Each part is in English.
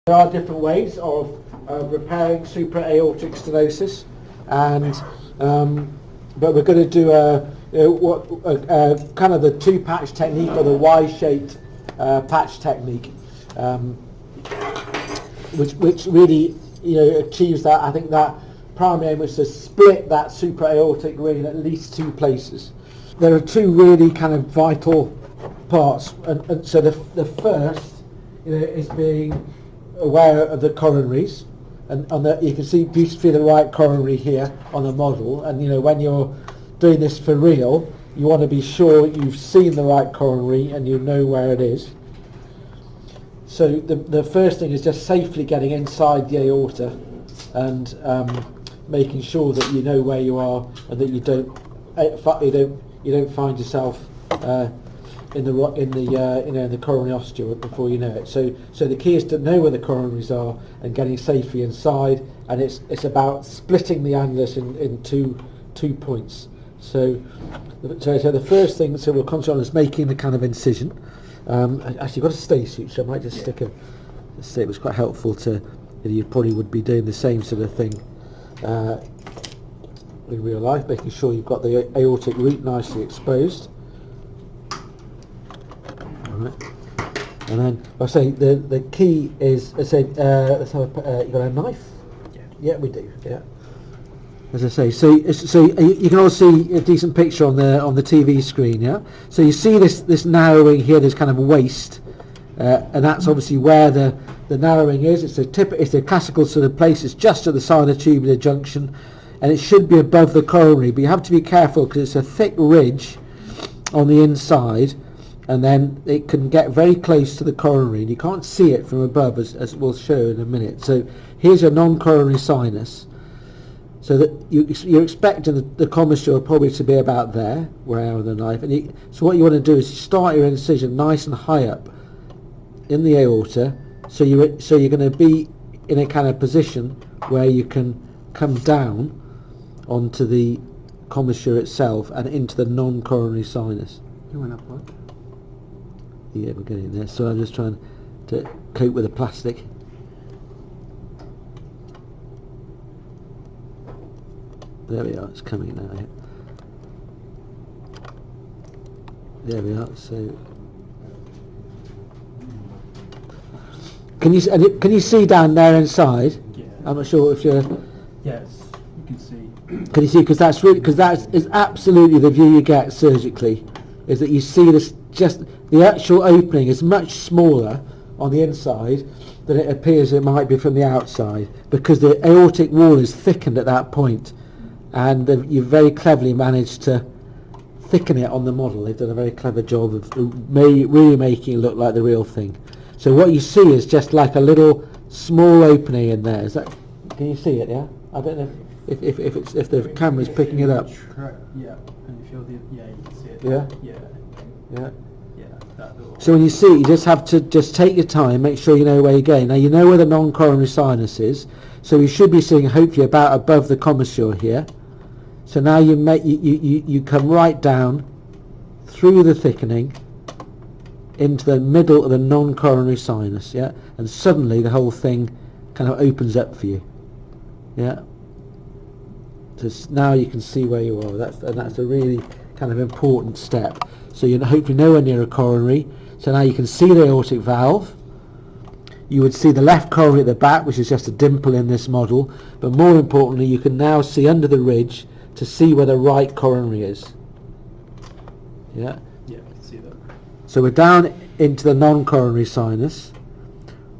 There are different ways of repairing supra-aortic stenosis, and but we're going to do kind of the two-patch technique, or the Y-shaped patch technique, which really achieves that. I think that primary aim was to split that supra-aortic ring in at least two places. There are two really kind of vital parts, and so the first is being aware of the coronaries, and you can see beautifully the right coronary here on the model, and when you're doing this for real, you want to be sure you've seen the right coronary and you know where it is. So the first thing is just safely getting inside the aorta and making sure that you know where you are, and that you don't find yourself in the coronary osteoid before you know it. So the key is to know where the coronaries are and getting safely inside, and it's about splitting the annulus in two points. So the first thing, we'll concentrate on, is making the kind of incision. Actually, got a stay suit, so I might just stick a stay. It was quite helpful to. You probably would be doing the same sort of thing in real life, making sure you've got the aortic root nicely exposed. Right. And then I say the key is, let's say, you got a knife? Yeah, we do. Yeah. As I say, so you can also see a decent picture on the TV screen. Yeah. So you see this narrowing here, this kind of waist, and that's obviously where the narrowing is. It's a classical sort of place. It's just at the sinotubular junction, and it should be above the coronary. But you have to be careful because it's a thick ridge on the inside, and then it can get very close to the coronary, and you can't see it from above, as we'll show in a minute. So here's your non-coronary sinus. So that you're expecting the commissure probably to be about there, where I am with the knife. And so what you want to do is start your incision nice and high up in the aorta. So you're going to be in a kind of position where you can come down onto the commissure itself and into the non-coronary sinus. You went upward. Yeah, we're getting there. So I'm just trying to cope with the plastic. There we are, it's coming now. Yeah. There we are. So, can you see down there inside? Yeah. I'm not sure if you're. Yes, you can see. Can you see? Because that is absolutely the view you get surgically. Is that you see this? Just the actual opening is much smaller on the inside than it appears it might be from the outside, because the aortic wall is thickened at that point. And you've very cleverly managed to thicken it on the model. They've done a very clever job of really making it look like the real thing. So what you see is just like a little small opening in there. Can you see it? Yeah. I don't know if the camera's picking it up. Yeah. And if you can see it. Yeah. Yeah. Yeah. Yeah. That little. So when you see it, you just have to take your time, make sure you know where you're going. Now you know where the non-coronary sinus is, so you should be seeing hopefully about above the commissure here. So now you come right down through the thickening into the middle of the non-coronary sinus, yeah, and suddenly the whole thing kind of opens up for you, yeah. So now you can see where you are. That's a really kind of important step. So you're hopefully nowhere near a coronary. So now you can see the aortic valve. You would see the left coronary at the back, which is just a dimple in this model. But more importantly, you can now see under the ridge to see where the right coronary is. Yeah? Yeah, I can see that. So we're down into the non-coronary sinus.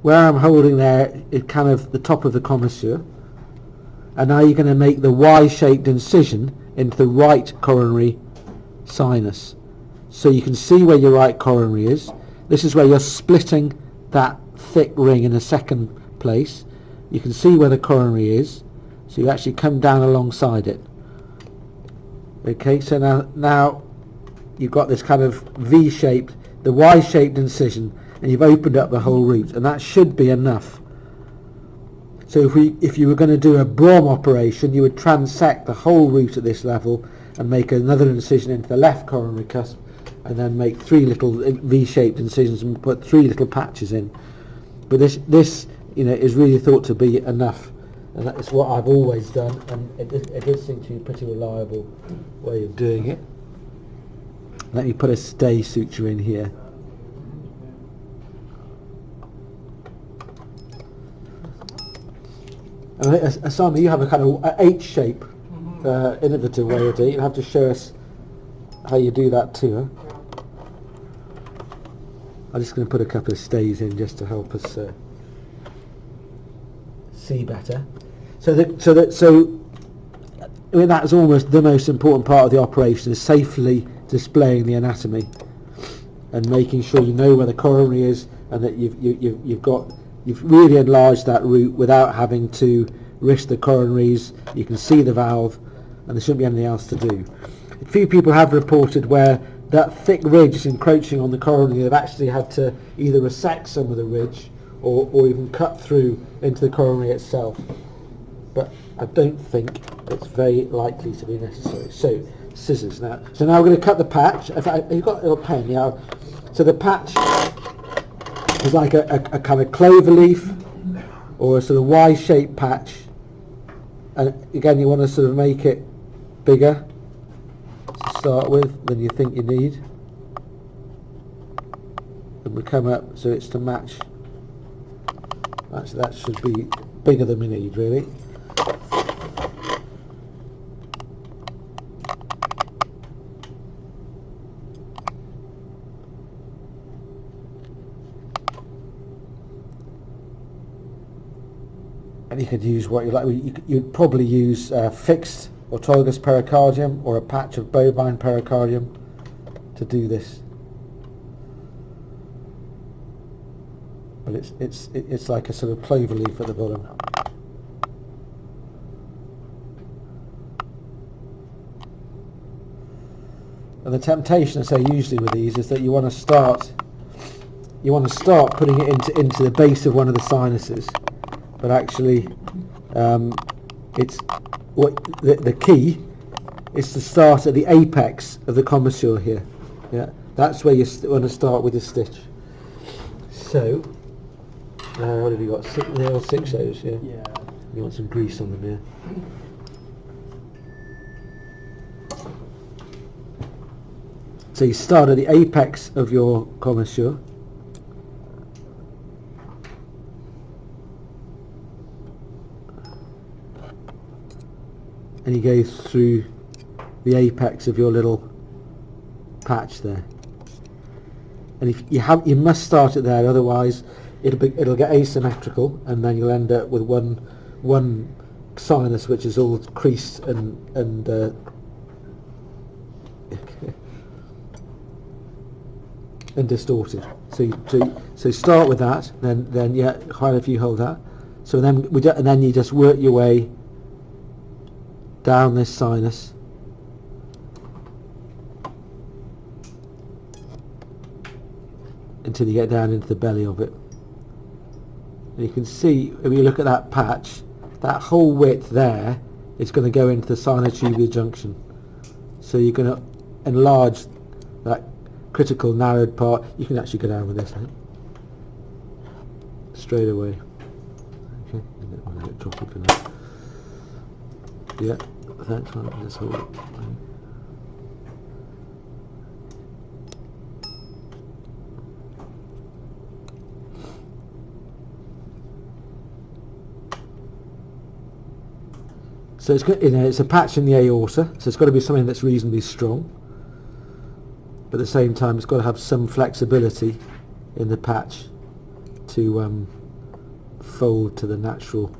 Where I'm holding there is kind of the top of the commissure. And now you're going to make the Y-shaped incision into the right coronary sinus. So you can see where your right coronary is. This is where you're splitting that thick ring in the second place. You can see where the coronary is. So you actually come down alongside it. Okay, so now you've got this kind of V-shaped, the Y-shaped incision, and you've opened up the whole root, and that should be enough. So if you were going to do a Brom operation, you would transect the whole root at this level and make another incision into the left coronary cusp, and then make 3 little V-shaped incisions and put 3 little patches in. But this is really thought to be enough, and that is what I've always done, and it does seem to be a pretty reliable way of doing it. Let me put a stay suture in here. And Simon, you have a kind of H shape, innovative way of doing it. You have to show us how you do that too. Huh? I'm just going to put a couple of stays in just to help us see better. So I mean, that is almost the most important part of the operation, is safely displaying the anatomy and making sure you know where the coronary is, and that you've really enlarged that route without having to risk the coronaries. You can see the valve, and there shouldn't be anything else to do. A few people have reported where that thick ridge is encroaching on the coronary. They've actually had to either resect some of the ridge or even cut through into the coronary itself. But I don't think it's very likely to be necessary. So, scissors now. So now we're going to cut the patch. In fact, you've got a little pen, yeah. So the patch is like a kind of clover leaf or a sort of Y-shaped patch. And again, you want to sort of make it bigger to start with than you think you need. And we come up so it's to match. Actually, that should be bigger than we need, really. And you could use what you like. You'd probably use fixed autologous pericardium or a patch of bovine pericardium to do this. But it's like a sort of clover leaf at the bottom. And the temptation, I say, usually with these is that you want to start putting it into the base of one of the sinuses, but actually it's what the key is to start at the apex of the commissure here. Yeah, that's where you want to start with the stitch. So what have you got? Six O's, yeah? Yeah. You want some grease on them, yeah? So you start at the apex of your commissure. And you go through the apex of your little patch there. And if you must start it there, otherwise it'll get asymmetrical, and then you'll end up with one sinus which is all creased and distorted. So start with that, then yeah, quite a few hold that. So then you just work your way down this sinus until you get down into the belly of it. And you can see, if you look at that patch, that whole width there is going to go into the sinotubular junction. So you're going to enlarge that critical narrowed part. You can actually go down with this, I think. Straight away. Okay, I'm going to drop it for that. Yeah, that's right, let's hold it. So it's got, it's a patch in the aorta, so it's got to be something that's reasonably strong, but at the same time it's got to have some flexibility in the patch to fold to the natural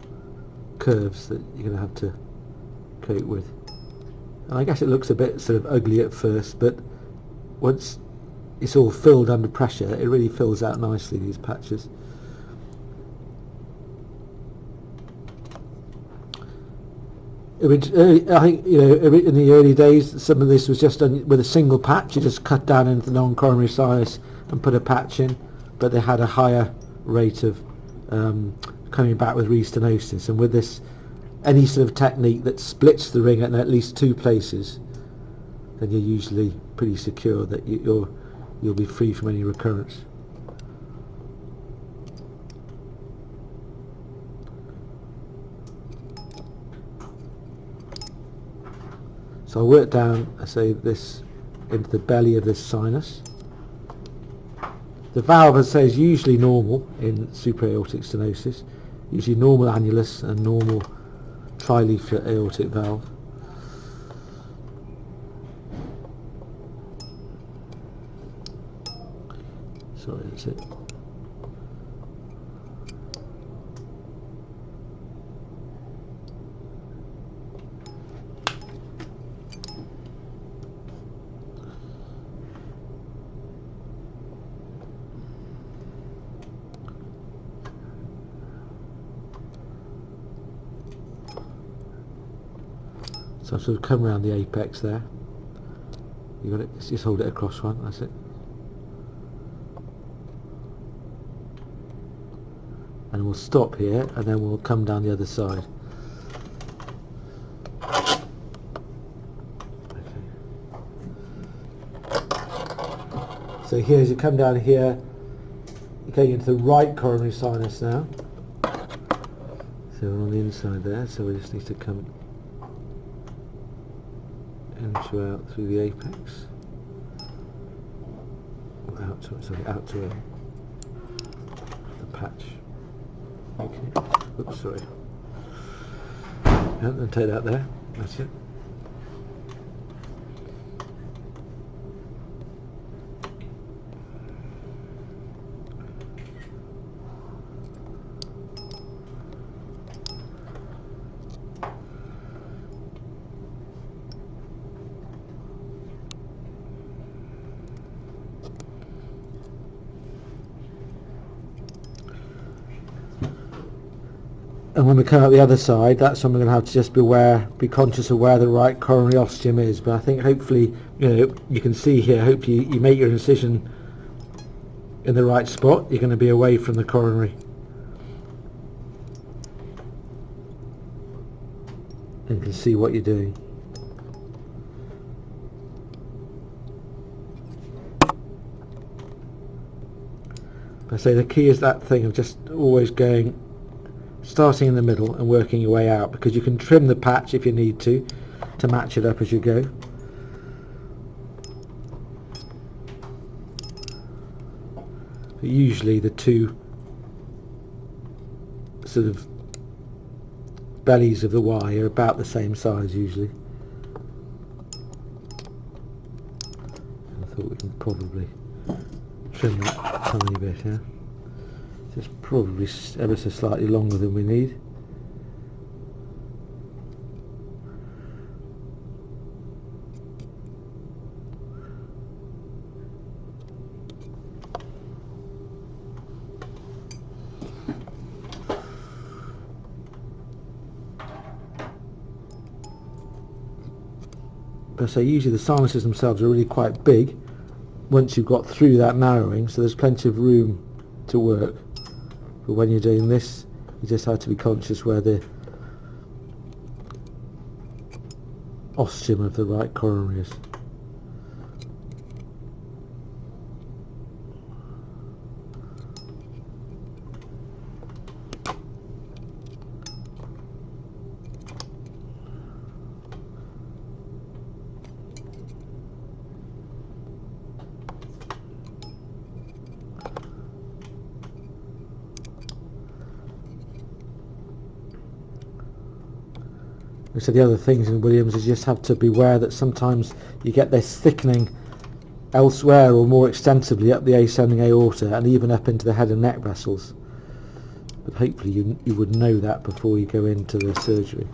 curves that you're going to have to cope with. And I guess it looks a bit sort of ugly at first, but once it's all filled under pressure, it really fills out nicely, these patches. I think, in the early days, some of this was just done with a single patch. You just cut down into the non-coronary sinus and put a patch in, but they had a higher rate of coming back with restenosis. And with this, any sort of technique that splits the ring at least two places, then you're usually pretty secure that you'll be free from any recurrence. So I work down, I say this, into the belly of this sinus. The valve, as I say, is usually normal in supraortic stenosis, usually normal annulus and normal trileaflet aortic valve. Sorry, that's it. So I've sort of come around the apex there. You got it, just hold it across one, that's it. And we'll stop here and then we'll come down the other side. Okay. So here, as you come down here, you're going into the right coronary sinus now. So we're on the inside there, so we just need to come into out through the apex. Out to, sorry, out to the patch. Okay. Oops, sorry. And then take that there. That's it. And when we come out the other side, that's when we're going to have to just be conscious of where the right coronary ostium is. But I think hopefully, you can see here, hopefully you make your incision in the right spot. You're going to be away from the coronary. And you can see what you're doing. But I say the key is that thing of just always starting in the middle and working your way out, because you can trim the patch if you need to match it up as you go. But usually the two sort of bellies of the Y are about the same size usually. I thought we can probably trim that a tiny bit here. It's probably ever so slightly longer than we need. But so usually the sinuses themselves are really quite big once you've got through that narrowing, so there's plenty of room to work. But when you're doing this, you just have to be conscious where the ostium of the right coronary is. So the other things in Williams is you just have to be aware that sometimes you get this thickening elsewhere or more extensively up the ascending aorta and even up into the head and neck vessels. But hopefully you would know that before you go into the surgery.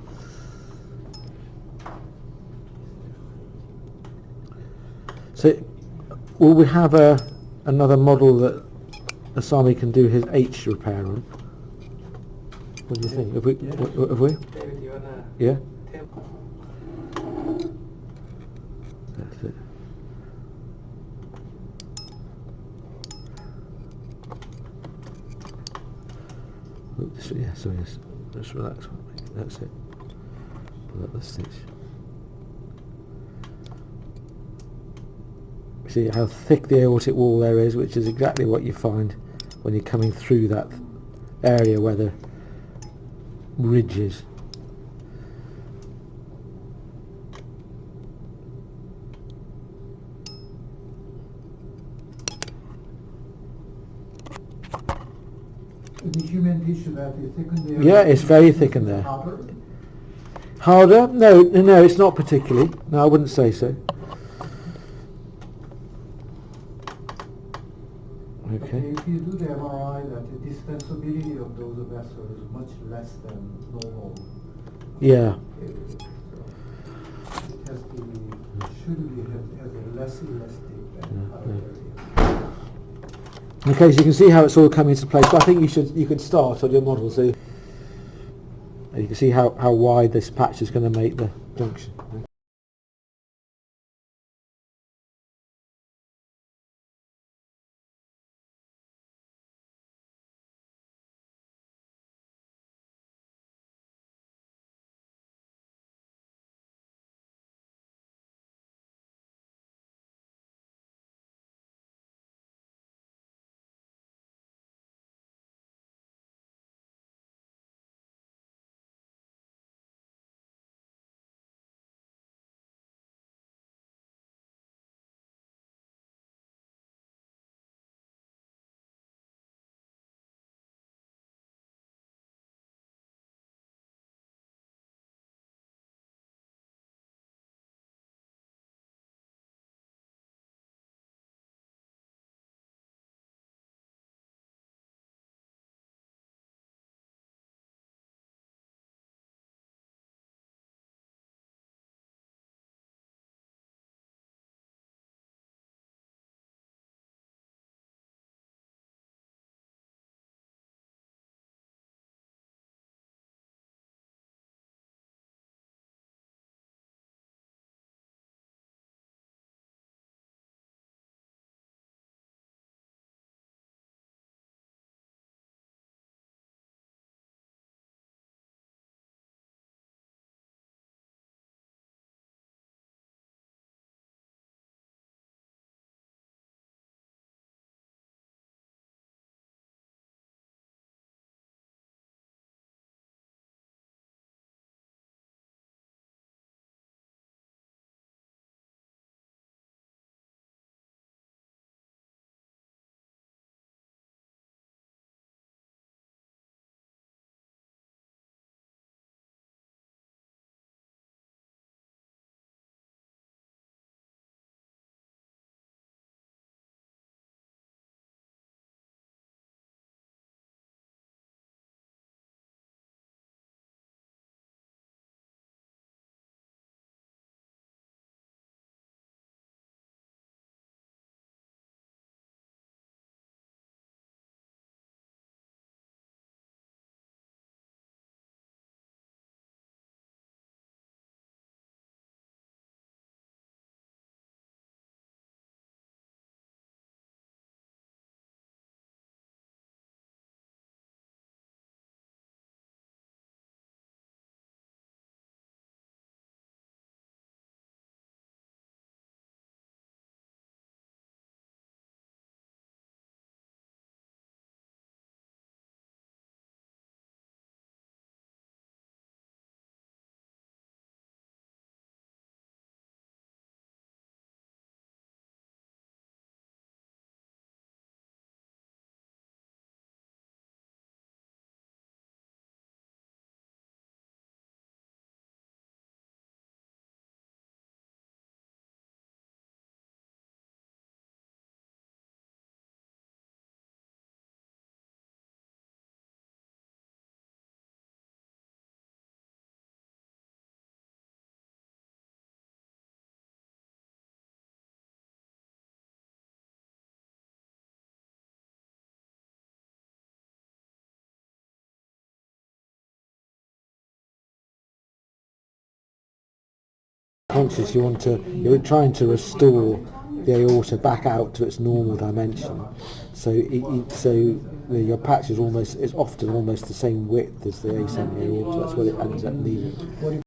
So will we have another model that Asami can do his H repair on? What do you think? Have we? David, you wanna? Yeah. That's it. Oops, yeah, sorry, just relax. That's it. Pull up the stitch. See how thick the aortic wall there is, which is exactly what you find when you're coming through that area where the ridge is. the human tissue that is thickened there? Yeah, it's very thick in there. Harder? Harder? No, it's not particularly. No, I wouldn't say so. Okay. If you do the MRI, that the distensibility of those vessels is much less than normal. Yeah. It has to be, has a less elastic than Yeah, other areas. Okay, so you can see how it's all coming into place. But I think you could start on your model, so you can see how wide this patch is going to make the junction. Conscious, you're trying to restore the aorta back out to its normal dimension. So your patch is often almost the same width as the ascending aorta. That's what it ends up needing.